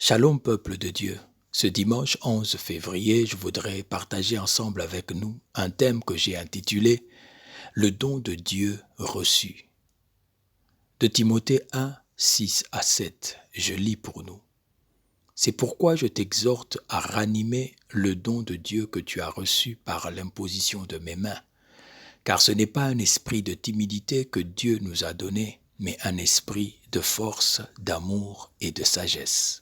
Shalom peuple de Dieu. Ce dimanche 11 février, je voudrais partager ensemble avec nous un thème que j'ai intitulé « Le don de Dieu reçu ». De Timothée 1, 6 à 7, je lis pour nous. « C'est pourquoi je t'exhorte à ranimer le don de Dieu que tu as reçu par l'imposition de mes mains, car ce n'est pas un esprit de timidité que Dieu nous a donné, mais un esprit de force, d'amour et de sagesse. »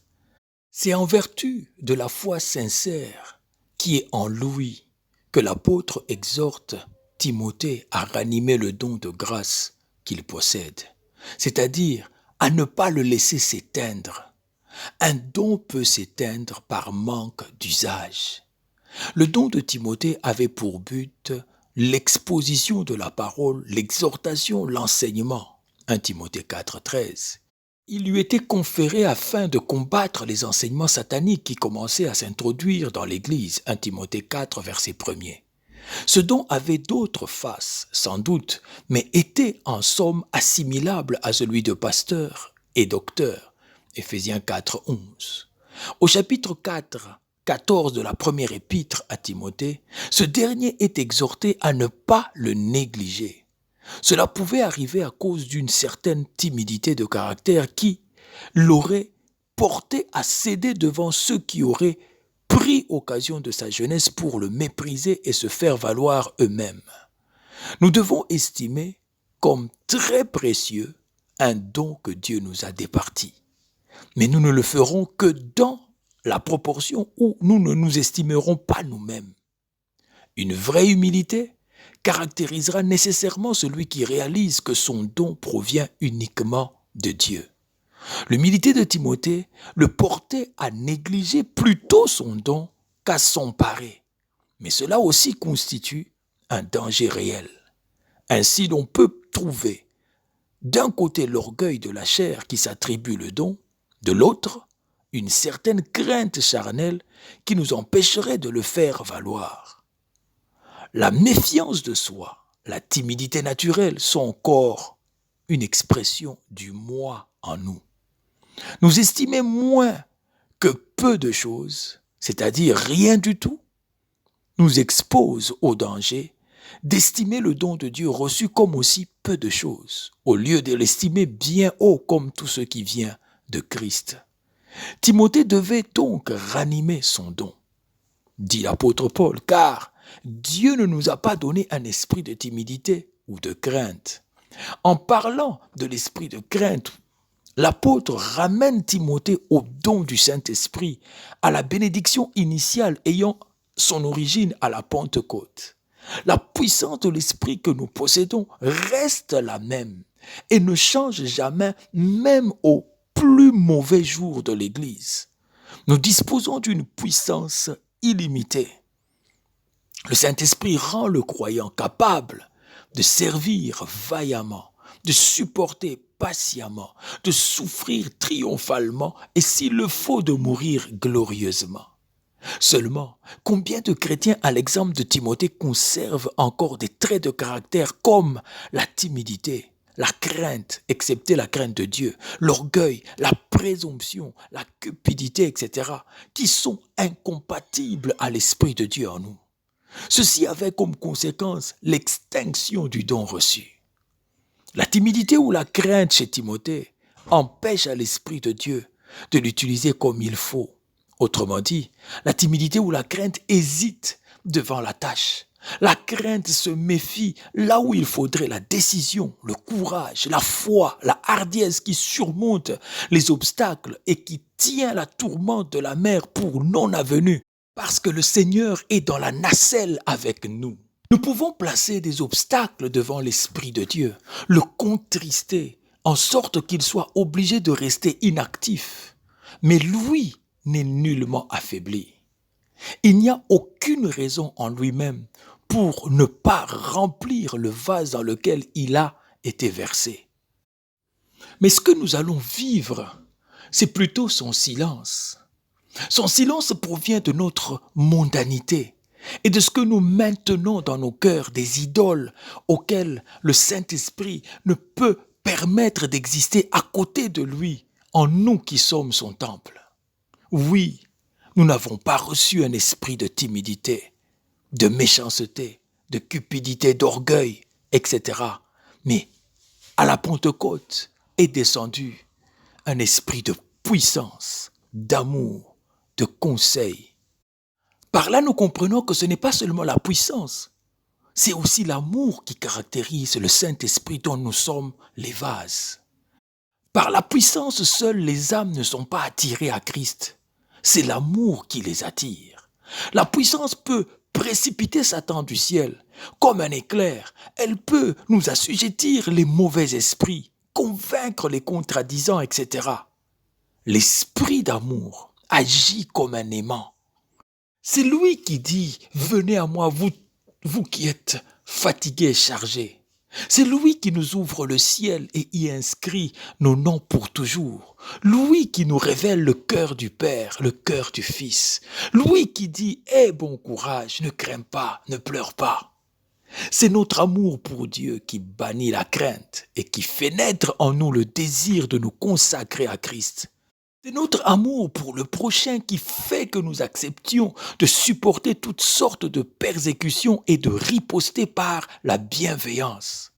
C'est en vertu de la foi sincère qui est en lui que l'apôtre exhorte Timothée à ranimer le don de grâce qu'il possède, c'est-à-dire à ne pas le laisser s'éteindre. Un don peut s'éteindre par manque d'usage. Le don de Timothée avait pour but l'exposition de la parole, l'exhortation, l'enseignement. 1 Timothée 4, 13. Il lui était conféré afin de combattre les enseignements sataniques qui commençaient à s'introduire dans l'Église. 1 Timothée 4, verset 1er. Ce don avait d'autres faces, sans doute, mais était en somme assimilable à celui de pasteur et docteur. Éphésiens 4, 11. Au chapitre 4, 14 de la première épître à Timothée, ce dernier est exhorté à ne pas le négliger. Cela pouvait arriver à cause d'une certaine timidité de caractère qui l'aurait porté à céder devant ceux qui auraient pris occasion de sa jeunesse pour le mépriser et se faire valoir eux-mêmes. Nous devons estimer comme très précieux un don que Dieu nous a départi. Mais nous ne le ferons que dans la proportion où nous ne nous estimerons pas nous-mêmes. Une vraie humilité caractérisera nécessairement celui qui réalise que son don provient uniquement de Dieu. L'humilité de Timothée le portait à négliger plutôt son don qu'à s'emparer. Mais cela aussi constitue un danger réel. Ainsi, l'on peut trouver d'un côté l'orgueil de la chair qui s'attribue le don, de l'autre, une certaine crainte charnelle qui nous empêcherait de le faire valoir. La méfiance de soi, la timidité naturelle sont encore une expression du moi en nous. Nous estimer moins que peu de choses, c'est-à-dire rien du tout, nous expose au danger d'estimer le don de Dieu reçu comme aussi peu de choses, au lieu de l'estimer bien haut comme tout ce qui vient de Christ. Timothée devait donc ranimer son don, dit l'apôtre Paul, car Dieu ne nous a pas donné un esprit de timidité ou de crainte. En parlant de l'esprit de crainte, l'apôtre ramène Timothée au don du Saint-Esprit, à la bénédiction initiale ayant son origine à la Pentecôte. La puissance de l'esprit que nous possédons reste la même et ne change jamais, même au plus mauvais jour de l'Église. Nous disposons d'une puissance illimitée. Le Saint-Esprit rend le croyant capable de servir vaillamment, de supporter patiemment, de souffrir triomphalement et s'il le faut de mourir glorieusement. Seulement, combien de chrétiens à l'exemple de Timothée conservent encore des traits de caractère comme la timidité, la crainte, excepté la crainte de Dieu, l'orgueil, la présomption, la cupidité, etc., qui sont incompatibles à l'Esprit de Dieu en nous. Ceci avait comme conséquence l'extinction du don reçu. La timidité ou la crainte chez Timothée empêche à l'Esprit de Dieu de l'utiliser comme il faut. Autrement dit, la timidité ou la crainte hésite devant la tâche. La crainte se méfie là où il faudrait la décision, le courage, la foi, la hardiesse qui surmonte les obstacles et qui tient la tourmente de la mer pour non-avenue. Parce que le Seigneur est dans la nacelle avec nous. Nous pouvons placer des obstacles devant l'Esprit de Dieu, le contrister, en sorte qu'il soit obligé de rester inactif. Mais lui n'est nullement affaibli. Il n'y a aucune raison en lui-même pour ne pas remplir le vase dans lequel il a été versé. Mais ce que nous allons vivre, c'est plutôt son silence. Son silence provient de notre mondanité et de ce que nous maintenons dans nos cœurs, des idoles auxquelles le Saint-Esprit ne peut permettre d'exister à côté de lui, en nous qui sommes son temple. Oui, nous n'avons pas reçu un esprit de timidité, de méchanceté, de cupidité, d'orgueil, etc. Mais à la Pentecôte est descendu un esprit de puissance, d'amour, de conseil. Par là, nous comprenons que ce n'est pas seulement la puissance, c'est aussi l'amour qui caractérise le Saint-Esprit dont nous sommes les vases. Par la puissance seule, les âmes ne sont pas attirées à Christ. C'est l'amour qui les attire. La puissance peut précipiter Satan du ciel. Comme un éclair, elle peut nous assujettir les mauvais esprits, convaincre les contradisants, etc. L'esprit d'amour agit comme un aimant. C'est lui qui dit « Venez à moi, vous qui êtes fatigués et chargés ». C'est lui qui nous ouvre le ciel et y inscrit nos noms pour toujours. Lui qui nous révèle le cœur du Père, le cœur du Fils. Lui qui dit « Aie bon courage, ne crains pas, ne pleure pas ». C'est notre amour pour Dieu qui bannit la crainte et qui fait naître en nous le désir de nous consacrer à Christ. C'est notre amour pour le prochain qui fait que nous acceptions de supporter toutes sortes de persécutions et de riposter par la bienveillance.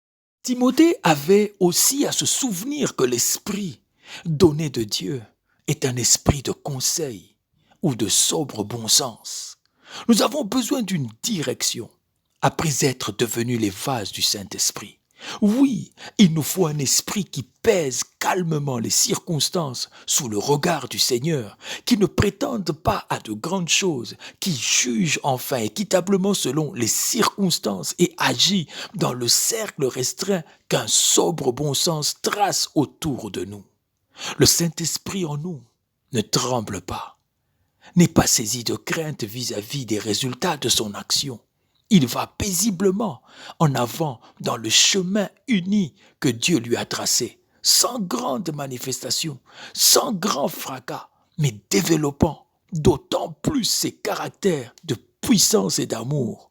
Timothée avait aussi à se souvenir que l'esprit donné de Dieu est un esprit de conseil ou de sobre bon sens. Nous avons besoin d'une direction après être devenus les vases du Saint-Esprit. Oui, il nous faut un esprit qui pèse calmement les circonstances sous le regard du Seigneur, qui ne prétende pas à de grandes choses, qui juge enfin équitablement selon les circonstances et agit dans le cercle restreint qu'un sobre bon sens trace autour de nous. Le Saint-Esprit en nous ne tremble pas, n'est pas saisi de crainte vis-à-vis des résultats de son action. Il va paisiblement en avant dans le chemin uni que Dieu lui a tracé, sans grande manifestation, sans grand fracas, mais développant d'autant plus ses caractères de puissance et d'amour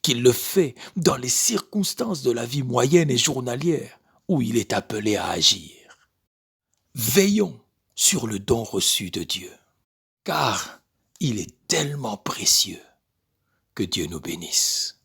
qu'il le fait dans les circonstances de la vie moyenne et journalière où il est appelé à agir. Veillons sur le don reçu de Dieu, car il est tellement précieux. Que Dieu nous bénisse.